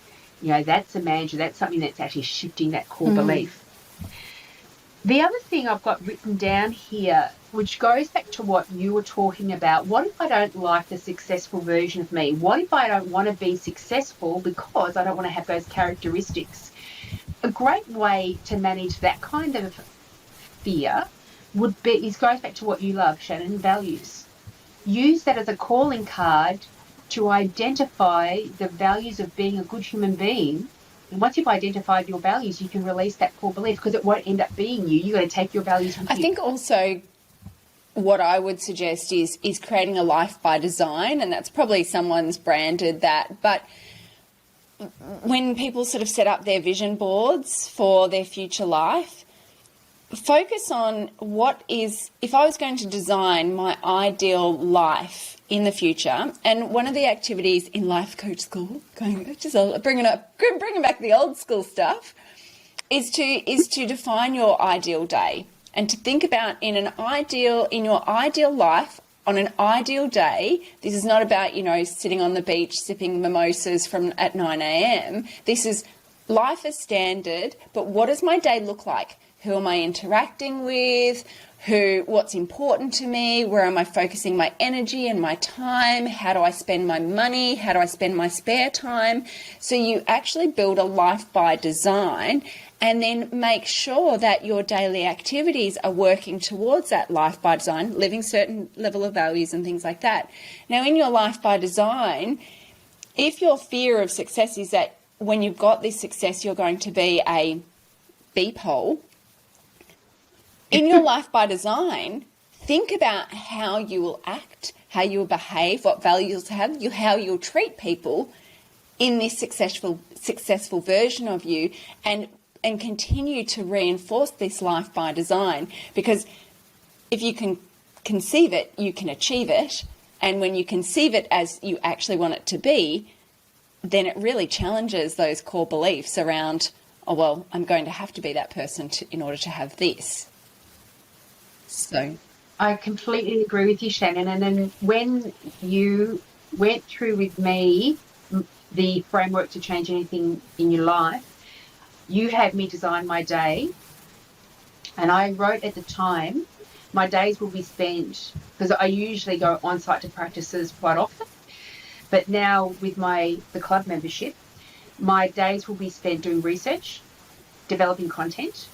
that's a mantra. That's something that's actually shifting that core belief. The other thing I've got written down here, which goes back to what you were talking about, what if I don't like the successful version of me? What if I don't want to be successful because I don't want to have those characteristics? A great way to manage that kind of fear goes back to what you love, Shannyn, values. Use that as a calling card to identify the values of being a good human being. And once you've identified your values, you can release that core belief, because it won't end up being you. You've got to take your values with you. I think also what I would suggest is creating a life by design, and that's probably someone's branded that. But when people sort of set up their vision boards for their future life, focus on if I was going to design my ideal life in the future. And one of the activities in life coach school, bringing back the old school stuff, is to define your ideal day, and to think about in your ideal life on an ideal day. This is not about sitting on the beach sipping mimosas at 9 a.m. This is life as standard, but what does my day look like? Who am I interacting with? What's important to me? Where am I focusing my energy and my time? How do I spend my money? How do I spend my spare time? So you actually build a life by design, and then make sure that your daily activities are working towards that life by design, living certain level of values and things like that. Now, in your life by design, if your fear of success is that when you've got this success, you're going to be a beephole, in your life by design, think about how you will act, how you will behave, what values you have, how you'll treat people in this successful version of you, and continue to reinforce this life by design. Because if you can conceive it, you can achieve it. And when you conceive it as you actually want it to be, then it really challenges those core beliefs around, oh, well, I'm going to have to be that person in order to have this. So I completely agree with you, Shannyn. And then when you went through with me the framework to change anything in your life, you had me design my day. And I wrote at the time, my days will be spent, because I usually go on site to practices quite often. But now with the club membership, my days will be spent doing research, developing content,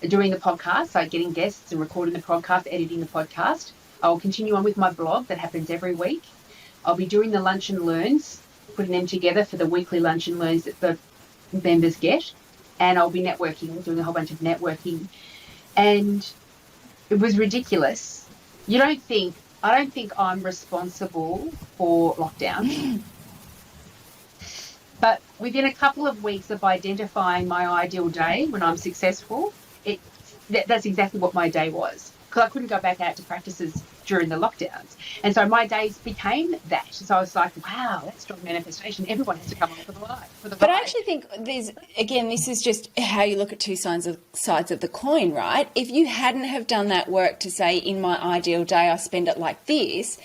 doing the podcast, like getting guests and recording the podcast, editing the podcast. I'll continue on with my blog that happens every week. I'll be doing the lunch and learns, putting them together for the weekly lunch and learns that the members get. And I'll be networking, doing a whole bunch of networking. And it was ridiculous. I don't think I'm responsible for lockdown. But within a couple of weeks of identifying my ideal day when I'm successful, it that's exactly what my day was, because I couldn't go back out to practices during the lockdowns. And so my days became that. So I was like, wow, that's strong manifestation. Everyone has to come on for the ride. But I actually think this is just how you look at two sides of the coin, right? If you hadn't have done that work to say, in my ideal day, I spend it like this,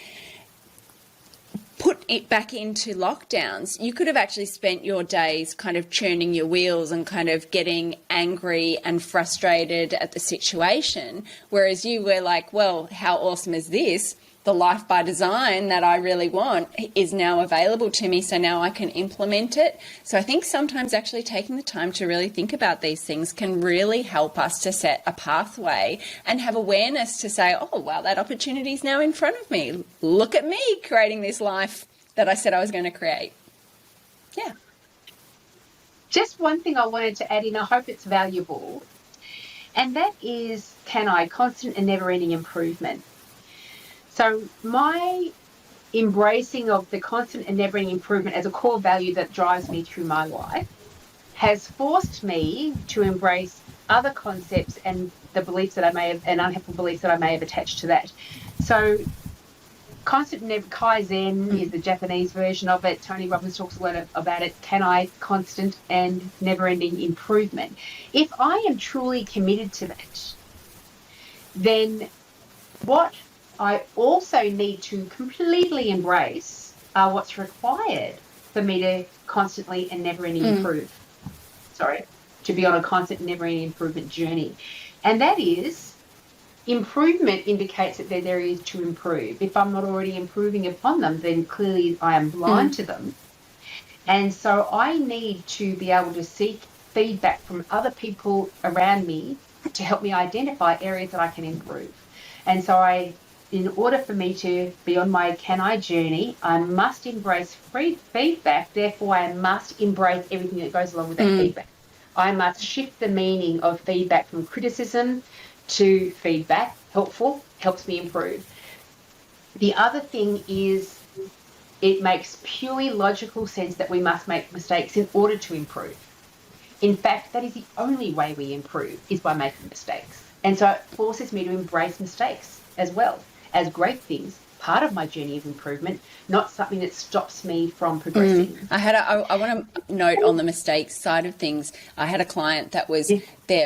put it back into lockdowns, you could have actually spent your days kind of churning your wheels and kind of getting angry and frustrated at the situation. Whereas you were like, well, how awesome is this? The life by design that I really want is now available to me, so now I can implement it. So I think sometimes actually taking the time to really think about these things can really help us to set a pathway and have awareness to say, oh, wow, that opportunity is now in front of me. Look at me creating this life that I said I was going to create. Yeah. Just one thing I wanted to add in, I hope it's valuable, and that is, constant and never-ending improvement. So my embracing of the constant and never-ending improvement as a core value that drives me through my life has forced me to embrace other concepts and the beliefs that I may have, and unhelpful beliefs that I may have attached to that. So Kaizen is the Japanese version of it. Tony Robbins talks a lot about it. Constant and never-ending improvement. If I am truly committed to that, then what I also need to completely embrace are what's required for me to constantly and never-ending improve. To be on a constant, never-ending improvement journey. And that is, improvement indicates that there are areas to improve. If I'm not already improving upon them, then clearly I am blind to them. And so I need to be able to seek feedback from other people around me to help me identify areas that I can improve. And so in order for me to be on my journey, I must embrace feedback. Therefore, I must embrace everything that goes along with that feedback. I must shift the meaning of feedback from criticism to feedback. Helpful, helps me improve. The other thing is, it makes purely logical sense that we must make mistakes in order to improve. In fact, that is the only way we improve, is by making mistakes. And so it forces me to embrace mistakes as well as great things, part of my journey of improvement, not something that stops me from progressing. I want to note on the mistakes side of things. I had a client that was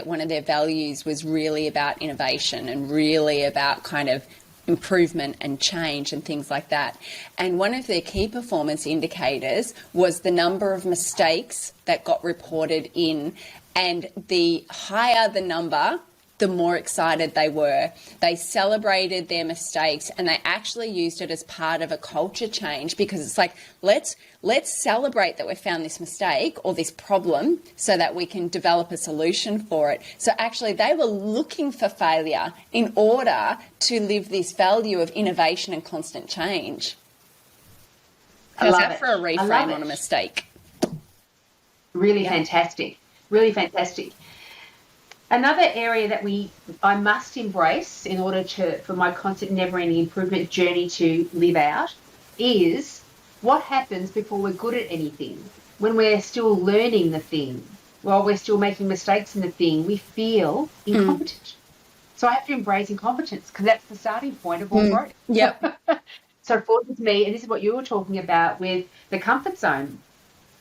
one of their values was really about innovation and really about kind of improvement and change and things like that. And one of their key performance indicators was the number of mistakes that got reported in, and the higher the number, the more excited they were. They celebrated their mistakes, and they actually used it as part of a culture change, because it's like, let's celebrate that we found this mistake or this problem so that we can develop a solution for it. So actually they were looking for failure in order to live this value of innovation and constant change. How's that for a reframe on a mistake? Really fantastic. Really fantastic. Another area that I must embrace in order for my constant never-ending improvement journey to live out is what happens before we're good at anything. When we're still learning the thing, while we're still making mistakes in the thing, we feel incompetent. So I have to embrace incompetence, because that's the starting point of all growth. Yep. So it forces me, and this is what you were talking about with the comfort zone.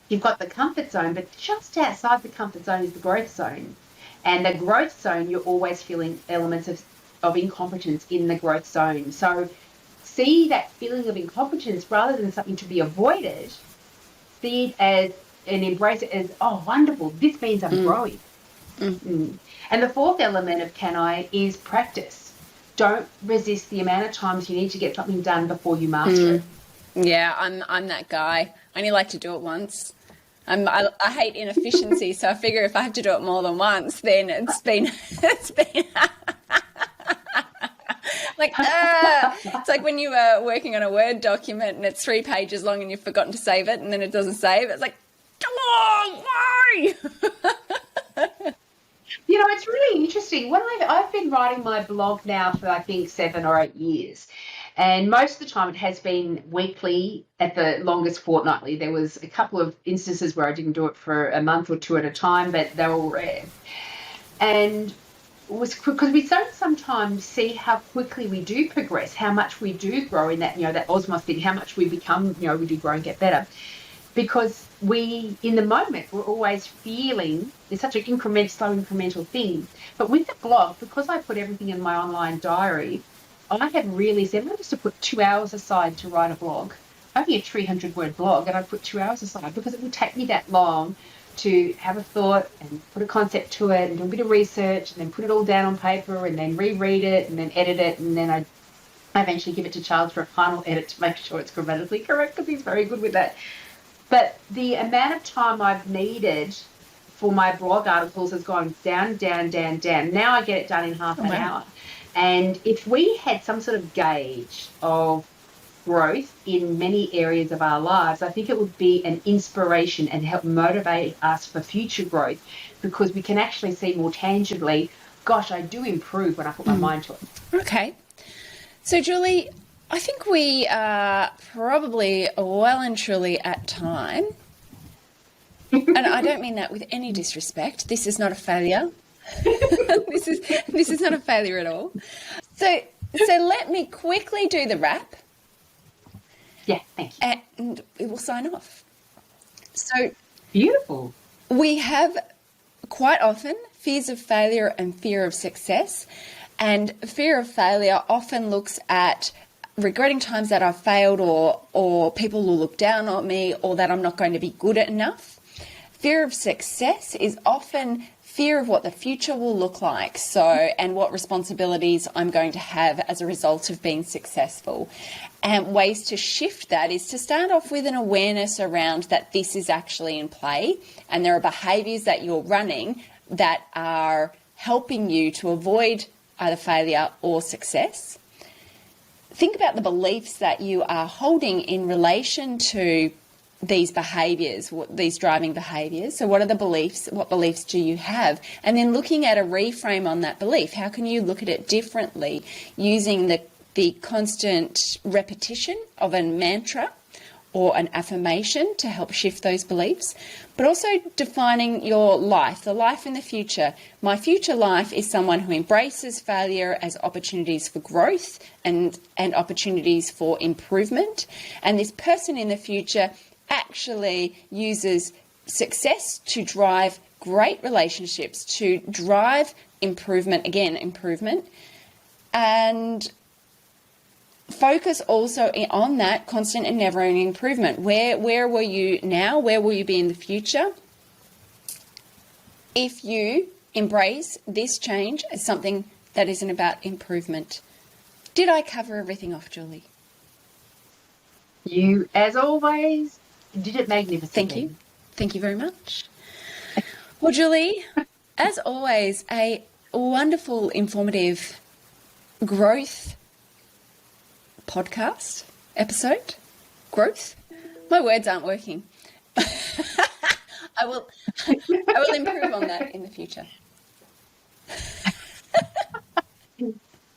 You've got the comfort zone, but just outside the comfort zone is the growth zone. And the growth zone, you're always feeling elements of incompetence in the growth zone. So see that feeling of incompetence rather than something to be avoided. See it as, and embrace it as, oh, wonderful, this means I'm growing. And the fourth element of is practice. Don't resist the amount of times you need to get something done before you master it. Yeah, I'm that guy. I only like to do it once. I hate inefficiency, so I figure if I have to do it more than once, then it's been like, it's like when you are working on a Word document and it's 3 pages long and you've forgotten to save it, and then it doesn't save. It's like, oh, why? It's really interesting. When I've been writing my blog now for, I think, 7 or 8 years. And most of the time it has been weekly, at the longest fortnightly. There was a couple of instances where I didn't do it for a month or two at a time, but they were all rare. And was because we don't sometimes see how quickly we do progress, how much we do grow in that, that osmos thing, how much we become, we do grow and get better. Because we, in the moment, we're always feeling it's such an slow incremental thing. But with the blog, because I put everything in my online diary, I have really said, I used to put 2 hours aside to write a blog, only a 300-word blog, and I put 2 hours aside because it would take me that long to have a thought and put a concept to it and do a bit of research and then put it all down on paper and then reread it and then edit it, and then I eventually give it to Charles for a final edit to make sure it's grammatically correct because he's very good with that. But the amount of time I've needed for my blog articles has gone down. Now I get it done in half an hour. And if we had some sort of gauge of growth in many areas of our lives, I think it would be an inspiration and help motivate us for future growth, because we can actually see more tangibly, gosh, I do improve when I put my mind to it. Okay. So, Julie, I think we are probably well and truly at time. And I don't mean that with any disrespect. This is not a failure. This is not a failure at all. So let me quickly do the wrap. Yeah, thank you. And we will sign off. So beautiful. We have quite often fears of failure and fear of success. And fear of failure often looks at regretting times that I've failed, or people will look down on me, or that I'm not going to be good enough. Fear of success is often fear of what the future will look like, and what responsibilities I'm going to have as a result of being successful. And ways to shift that is to start off with an awareness around that this is actually in play, and there are behaviours that you're running that are helping you to avoid either failure or success. Think about the beliefs that you are holding in relation to these behaviours, these driving behaviours. So what are the beliefs? What beliefs do you have? And then looking at a reframe on that belief. How can you look at it differently using the constant repetition of a mantra or an affirmation to help shift those beliefs, but also defining your life, the life in the future. My future life is someone who embraces failure as opportunities for growth and opportunities for improvement. And this person in the future actually uses success to drive great relationships, to drive improvement, and focus also on that constant and never-ending improvement. Where were you now? Where will you be in the future? If you embrace this change as something that isn't about improvement. Did I cover everything off, Julie? You, as always, did it magnificently. Thank you. Thank you very much. Well, Julie, as always, a wonderful, informative growth podcast episode. Growth. My words aren't working. I will improve on that in the future.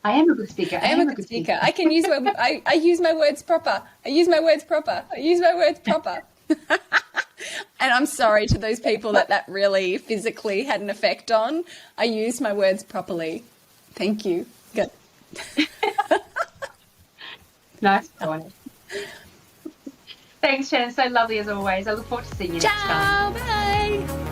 I am a good speaker. I am a good speaker. I can use I use my words proper. And I'm sorry to those people that really physically had an effect on. I use my words properly. Thank you. Good. Nice going. Thanks, Shannyn. So lovely as always. I look forward to seeing you next time. Ciao. Bye.